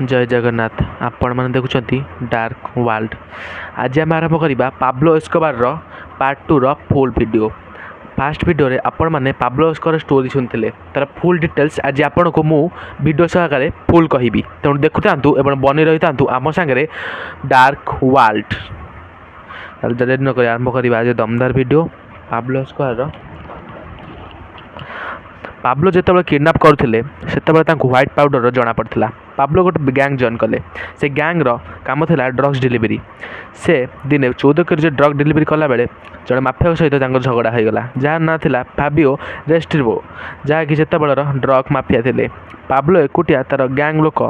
जय जगन्नाथ आपण मैंने देखुं डार्क वर्ल्ड। आज आम आरंभ करवा Pablo Escobar part 2 full video. Fast video रे आपण मैंने पाब्लो एस्कोबार स्टोरी शुणुते तार फुल डिटेल्स आज आपण को मु वीडियो सहकार फुल कहबी। तेणु देखु था एवं बनी रही था आम सांगे डार्क वर्ल्ड। देरी नक आरंभ करवा आज दमदार वीडियो। पाब्लो एस्कोबार पाब्लो जिते किडनाप करते व्हाइट पाउडर जना पड़ता। पाब्लो गोटे गैंग जॉइन कले। से गैंग काम था ड्रग्स डिलीवरी। से दिने 14 के ड्रग डिलीवरी कला बेले जड़े माफिया सहित झगड़ा होगा जहाँ ना था फाबियो रेस्ट्रिवो जहाँकि से ड्रग माफिया थे। पाब्लो एकुटिया तार गैंग लोक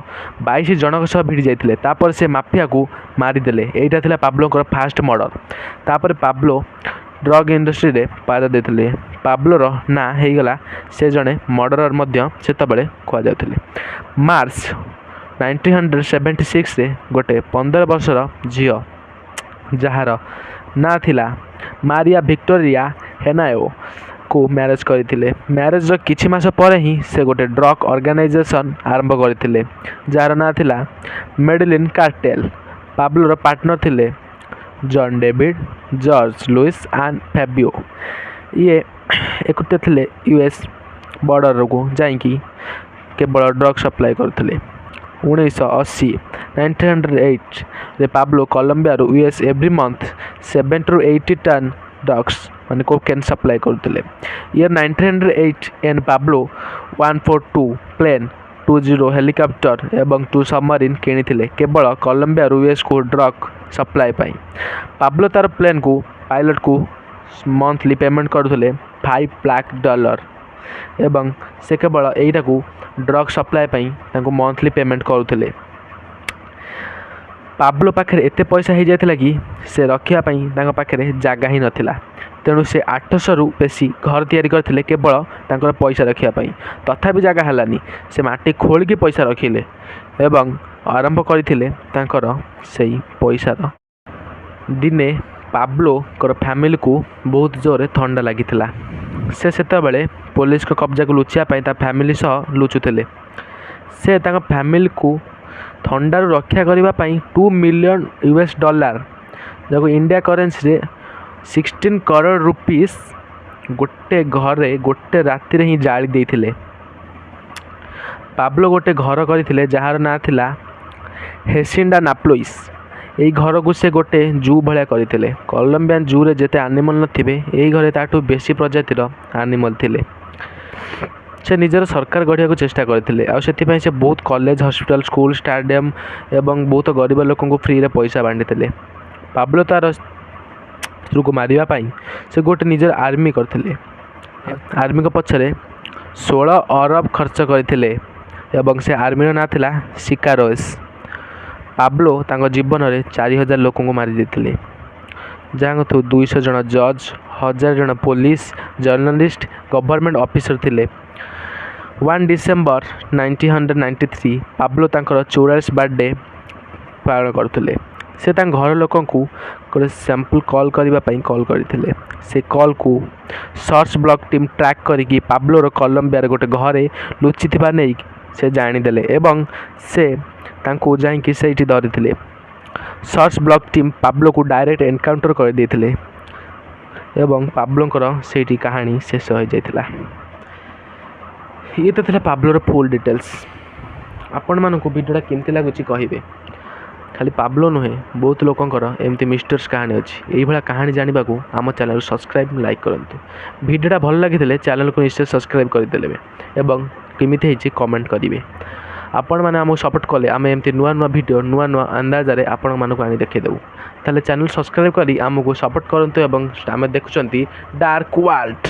22 जनक सह भिड़ी जाते। तापर से माफिया को मारिदे। यहाँ था पाब्लों फास्ट मर्डर। तापर पाब्लो ड्रग इंडस्ट्री रे पाद देते। पाब्लोर ना होगला से जड़े मर्डरर से कह जाते। मार्च 1976 रे गोटे 15 वर्षर झील जार ना थिला मारिया विक्टोरिया हेनायो को मैरेज करते। मैरेज किछि मास पर ही से गोटे ड्रग ऑर्गेनाइजेशन आरंभ करते जार ना थिला मेडेलिन कार्टेल। पाब्लोर पार्टनर थिले John David George Luis and Fabio. ये एकुटे थे यूएस बॉर्डर को जाइकी केवल ड्रग सप्लाई करते। 1980 रे Pablo Colombia US every month 7 to 80 ton drugs माने कोकेन सप्लाई करते। ईयर 1908 एन पाब्लो 142 प्लेन 20 हेलिकॉप्टर एवं 2 सबमरीन किनी केवल कोलंबिया यूएस को ड्रग सप्लाई पाई। पाब्लो तार प्लेन को पायलट को मंथली पेमेंट करते $5 लाख एवं से केवल यहीटा को ड्रग सप्लाई पाई मंथली पेमेंट करते। पाब्लो पाखे एते पैसा हो जाता कि से रखापी पाखे जगह ही नाला। तेणु से 800 रु बेसी घर तैयारी करते केवल पैसा रखापी। तथापि जगह है से माटी खोलिकी पैसा रखिले एवं आरंभ करते से पैसार। दिने पाब्लो फैमिली को बहुत जोर थंडा लगी से पुलिस को कब्जा को लुचापी फैमिली सह लुचुले। से फैमिली को थंडारू रक्षा करने 2 मिलियन US डॉलर जो इंडिया करेन्सी रे 16 करोड़ रुपीस गोटे घरे गोटे राति ही जाली देते। पाब्लो गोटे घर करते जार ना थिला हेसिंडा नाप्लोइस। यही घर को से गोटे जू भाया करते। कोलंबियन जू रे जेते एनिमल नथिबे यही घरे ताठू बेसी प्रजातिर एनिमल थिले। से निजर सरकार गढ़िया को चेष्टा करते और से बहुत कॉलेज हॉस्पिटल स्कूल स्टाडियम एवं बहुत गरीब लोक को फ्री रे पैसा बांटी। पाब्लो तार स्त्री को मारिबा से गोटे निजर आर्मी करते। आर्मी को पछरे 16 अरब खर्च करते एवं से आर्मी ना थिला सिकारोस। पाब्लो तांको जीवन में 4000 लोक को मारी देते जहाँ 200 जन जज 1000 जन पुलिस जर्नलिस्ट गवर्नमेंट ऑफिसर थिले। 1 डिसेम्बर 1993 पाब्लो तांकर 44 बर्थडे पालन करते। से घर लोक को सैंपल कॉल करने कॉल करते। से कॉल को सर्च ब्लॉक टीम ट्रैक करी पाब्लोर कोलंबिया गोटे घरे लुचि नहीं से जानीदे एवं से तांको जाइकी से धरी। सर्च ब्लॉक टीम पाब्लो को डायरेक्ट एनकाउंटर कर देते एवं पाब्लोंकर से कहानी शेष हो जाता। ये तो था पाब्लोर फुल डिटेल्स। आपण मानक वीडियोटा केमती लगुच कहे। खाली पाब्लो नुहे बहुत लोकंकर एमती मिस्टर्स कहानी अच्छी। यही भाया कहानी जानवा आम चैनल सब्सक्राइब लाइक करूँ। वीडियोटा भल लगी चैनल को निश्चय सब्सक्राइब करदे एवं केमिति होइछि कमेंट करेंगे। आपण मैंने आमको सपोर्ट कले आम एमती नुआ नुआ वीडियो नुआ नुआ अंदाजा आपण मानक आनी देखदेबू। ताले चैनल सब्सक्राइब करी आमको सपोर्ट करंतु एवं आम देखुचंती डार्क वर्ल्ड।